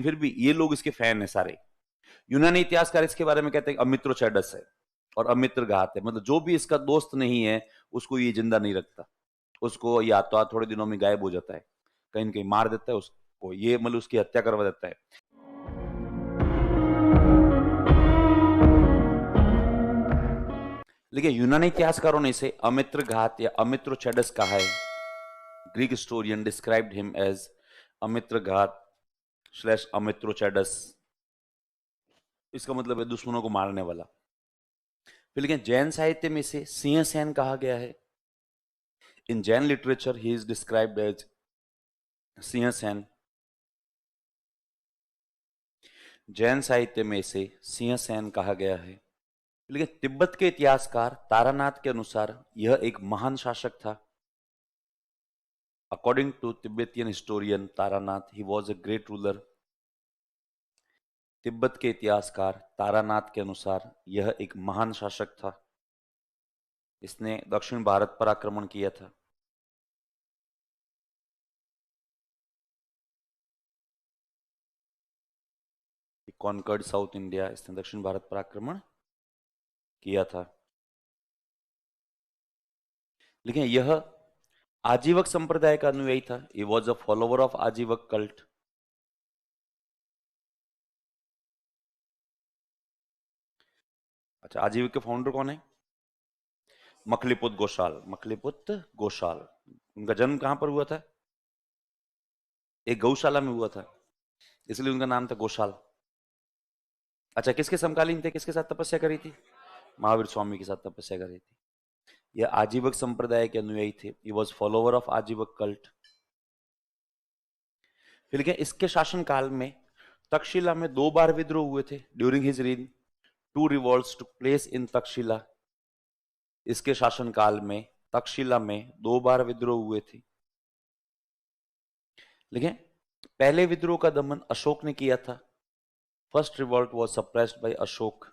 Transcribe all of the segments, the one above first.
लेकिन फिर भी ये लोग इसके फैन है सारे। यूनानी इतिहासकार इसके बारे में कहते हैं अमित्रोचैडस है और अमित्रघात है, मतलब जो भी इसका दोस्त नहीं है उसको ये जिंदा नहीं रखता, उसको या तो थोड़े दिनों में गायब हो जाता है, कहीं न कहीं मार देता है उसको, ये मतलब उसकी हत्या करवा देता है। लेकिन यूनानी इतिहासकारों ने इसे अमित्रघात या अमित्रोचैडस कहा है। Greek historian described him as Amitraghata / Amitrochates. इसका मतलब है दुश्मनों को मारने वाला। फिर लेकिन जैन साहित्य में इसे सिंहसेन कहा गया है। In Jain literature he is described as Simhasena. Jain साहित्य में इसे सिंहसेन कहा गया है। लेकिन तिब्बत के इतिहासकार तारानाथ के अनुसार यह एक महान शासक था। According to Tibetan historian Taranath, he was a great ruler. तिब्बत के इतिहासकार तारानाथ के अनुसार यह एक महान शासक था। इसने दक्षिण भारत पर आक्रमण किया था। कॉन्कर्ड साउथ इंडिया, इसने दक्षिण भारत पर आक्रमण किया था। लेकिन यह आजीवक संप्रदाय का अनुयायी था। ही was a follower of आजीवक cult. अच्छा, आजीवक के फाउंडर कौन है? मखलीपुत गोशाल। मखलीपुत गोशाल, उनका जन्म कहां पर हुआ था? एक गौशाला में हुआ था, इसलिए उनका नाम था गोशाल। अच्छा, किसके समकालीन थे? किसके साथ तपस्या करी थी? महावीर स्वामी के साथ तपस्या करी थी। यह आजीवक संप्रदाय के अनुयायी थे। He was follower of आजीवक cult. फिर क्या इसके शासनकाल में तक्षशिला में 2 बार विद्रोह हुए थे। During his reign 2 revolts took place in Taxila. इसके शासनकाल में तक्षशिला में 2 बार विद्रोह हुए थे। लेकिन पहले विद्रोह का दमन अशोक ने किया था। First revolt was suppressed bye Ashok.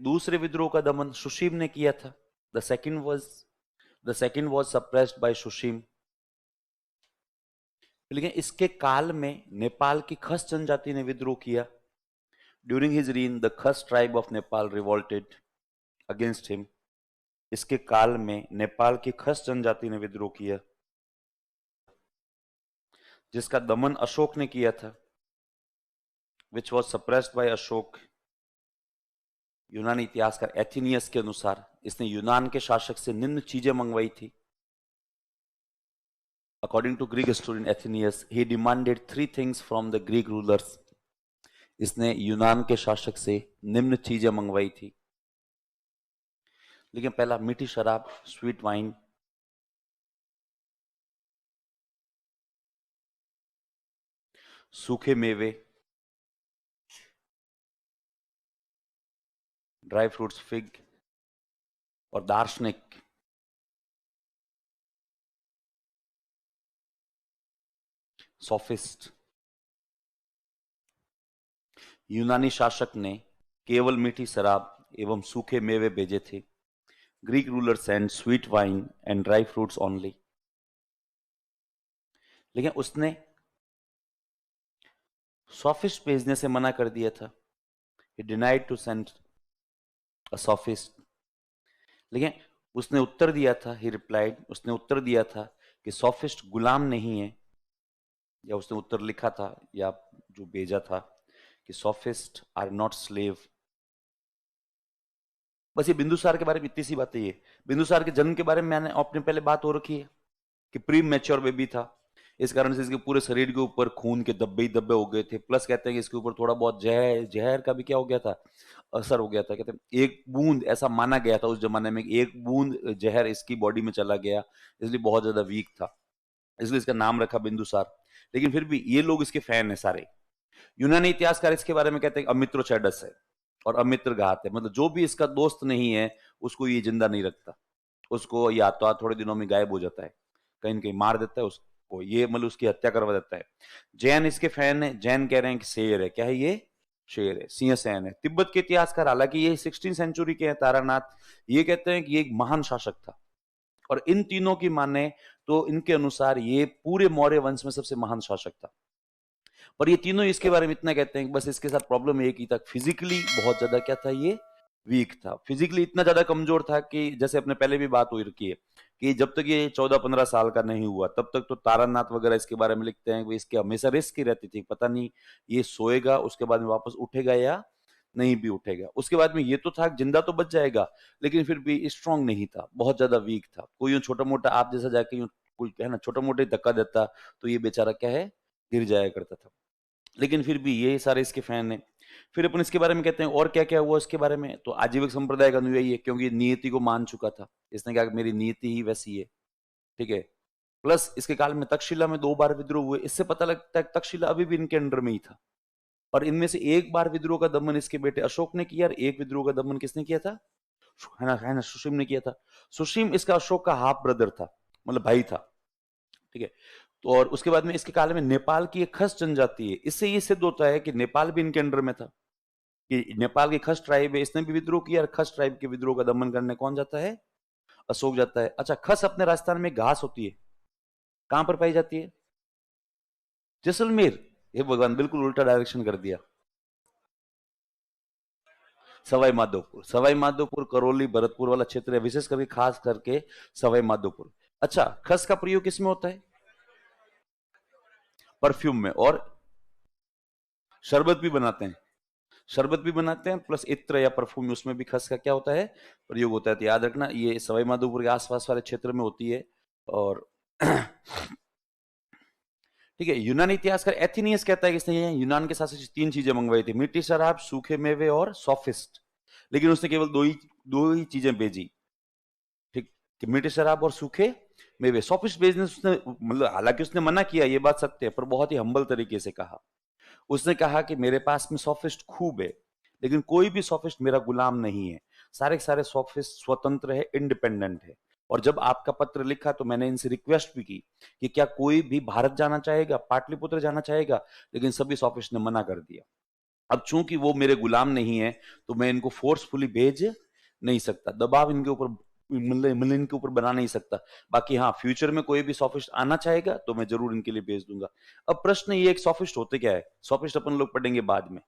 दूसरे विद्रोह का दमन सुशीम ने किया था। The second was suppressed bye Sushim. लेकिन इसके काल में नेपाल की खस जनजाति ने विद्रोह किया। During his reign the Khasa tribe of Nepal revolted against him. इसके काल में नेपाल की खस जनजाति ने विद्रोह किया, जिसका दमन अशोक ने किया था, which was suppressed by Ashok. यूनानी इतिहासकार एथिनियस के अनुसार इसने यूनान के शासक से निम्न चीजें मंगवाई थी। According to Greek historian Athenius, he demanded 3 things from the Greek rulers. इसने यूनान के शासक से निम्न चीजें मंगवाई थी। लेकिन पहला मीठी शराब, स्वीट वाइन, सूखे मेवे, ड्राई फ्रूट्स, फिग, और दार्शनिक। सोफिस्ट। यूनानी शासक ने केवल मीठी शराब एवं सूखे मेवे भेजे थे। Greek ruler send sweet wine and dry fruits only. लेकिन उसने सोफिस्ट भेजने से मना कर दिया था। He denied to send a sophist. लेकिन उसने उत्तर दिया था, he replied, उसने उत्तर दिया था कि सोफिस्ट गुलाम नहीं है, या उसने उत्तर लिखा था या जो भेजा था कि सोफिस्ट आर नॉट स्लेव। बस ये बिंदुसार के बारे में इतनी सी बातें। ये बिंदुसार के जन्म के बारे में मैंने अपने पहले बात हो रखी है कि प्री मैच्योर बेबी था, इस कारण से इसके पूरे शरीर के ऊपर खून के धब्बे ही धब्बे हो गए थे। प्लस कहते हैं कि इसके ऊपर थोड़ा बहुत जहर का भी क्या हो गया था, असर हो गया था। कहते हैं एक बूंद, ऐसा माना गया था उस जमाने में, एक बूंद जहर इसकी बॉडी में चला गया, इसलिए बहुत ज्यादा वीक था, इसलिए इसका नाम रखा बिंदुसार। लेकिन फिर भी ये लोग इसके फैन है सारे। यूनानी इतिहासकार इसके बारे में कहते हैं अमित्रोचैडस है और अमित्रघात है, मतलब जो भी इसका दोस्त नहीं है उसको ये जिंदा नहीं रखता, उसको या तो थोड़े दिनों में गायब हो जाता है, कहीं न कहीं मार देता है उसको, ये मतलब उसकी हत्या करवा देता है। जैन इसके फैन है। जैन कह रहे हैं कि शेर है। क्या है ये? शेर है, सिंहसेन है। तिब्बत के इतिहासकार, हालांकि ये 16वीं सेंचुरी के हैं, तारानाथ, ये कहते हैं कि ये एक महान शासक था। और इन तीनों की माने तो इनके अनुसार ये पूरे मौर्य वंश में सबसे महान शासक था। पर ये तीनों इसके बारे में इतना कहते हैं कि बस इसके साथ प्रॉब्लम एक ही था, फिजिकली बहुत ज्यादा क्या था, ये वीक था, फिजिकली इतना ज्यादा कमजोर था कि जैसे अपने पहले भी बात हो रखी है कि जब तक ये 14-15 साल का नहीं हुआ तब तक तो तारानाथ वगैरह इसके बारे में लिखते हैं कि इसके हमेशा रिस्क ही रहती थी, पता नहीं ये सोएगा उसके बाद में वापस उठेगा या नहीं भी उठेगा। उसके बाद में ये तो था जिंदा तो बच जाएगा, लेकिन फिर भी स्ट्रांग नहीं था, बहुत ज्यादा वीक था। कोई यूं छोटा मोटा आप जैसा जाके यूं कोई है ना छोटा मोटा धक्का देता तो ये बेचारा क्या है, गिर जाया करता था। लेकिन फिर भी ये सारे इसके फैन हैं। फिर अपन इसके बारे में कहते हैं और क्या क्या हुआ इसके बारे में, तो आजीविक संप्रदाय का अनुयायी है क्योंकि नियति को मान चुका था। इसने कहा कि मेरी नियति ही वैसी है, ठीक है। प्लस इसके काल में तक्षशिला में 2 बार विद्रोह हुए, इससे पता लगता है तक्षशिला अभी भी इनके अंडर में ही था। और इनमें से एक बार विद्रोह का दमन इसके बेटे अशोक ने किया और एक विद्रोह का दमन किसने किया था, है ना सुशीम ने किया था। सुशीम इसका अशोक का हाफ ब्रदर था, मतलब भाई था, ठीक है। तो और उसके बाद में इसके काल में नेपाल की एक खस जनजाति है, इससे ये सिद्ध होता है कि नेपाल भी इनके अंडर में था, कि नेपाल की खस ट्राइब है, इसने भी विद्रोह किया और खस ट्राइब के विद्रोह का दमन करने कौन जाता है, अशोक जाता है। अच्छा, खस अपने राजस्थान में घास होती है, कहां पर पाई जाती है, जैसलमेर। हे भगवान, बिल्कुल उल्टा डायरेक्शन कर दिया। सवाई माधोपुर, सवाई माधोपुर, करौली, भरतपुर वाला क्षेत्र है, विशेष करके खास करके सवाई माधोपुर। अच्छा, खस का प्रयोग किसमें होता है, परफ्यूम में, और शरबत भी बनाते हैं, शरबत भी बनाते हैं, प्लस इत्र या परफ्यूम उसमें भी खस का क्या होता है, प्रयोग होता है। तो याद रखना ये सवाई माधोपुर के आसपास वाले क्षेत्र में होती है। और ठीक है। यूनानी इतिहासकार एथिनियस कहता है कि इसने यूनान के साथ 3 चीजें मंगवाई थी, मीठी शराब, सूखे मेवे और सॉफिस्ट, लेकिन उसने केवल दो ही चीजें भेजी, ठीक, कि मीठी शराब और सूखे मेवे। सॉफिस्ट भेजने उसने, मतलब हालांकि उसने मना किया, ये बात सत्य है, पर बहुत ही हम्बल तरीके से कहा। उसने कहा कि मेरे पास में सॉफिस्ट खूब है, लेकिन कोई भी सॉफिस्ट मेरा गुलाम नहीं है, सारे के सारे सॉफिस्ट स्वतंत्र है, इंडिपेंडेंट है। और जब आपका पत्र लिखा तो मैंने इनसे रिक्वेस्ट भी की कि क्या कोई भी भारत जाना चाहेगा, पाटलिपुत्र जाना चाहेगा, लेकिन सभी सॉफिस्ट ने मना कर दिया। अब चूंकि वो मेरे गुलाम नहीं है तो मैं इनको फोर्सफुली भेज नहीं सकता, दबाव इनके ऊपर मतलब इनके ऊपर बना नहीं सकता। बाकी हाँ, फ्यूचर में कोई भी सॉफिस्ट आना चाहेगा तो मैं जरूर इनके लिए भेज दूंगा। अब प्रश्न ये, एक सॉफिस्ट होते क्या है, सॉफिस्ट अपन लोग पढ़ेंगे बाद में।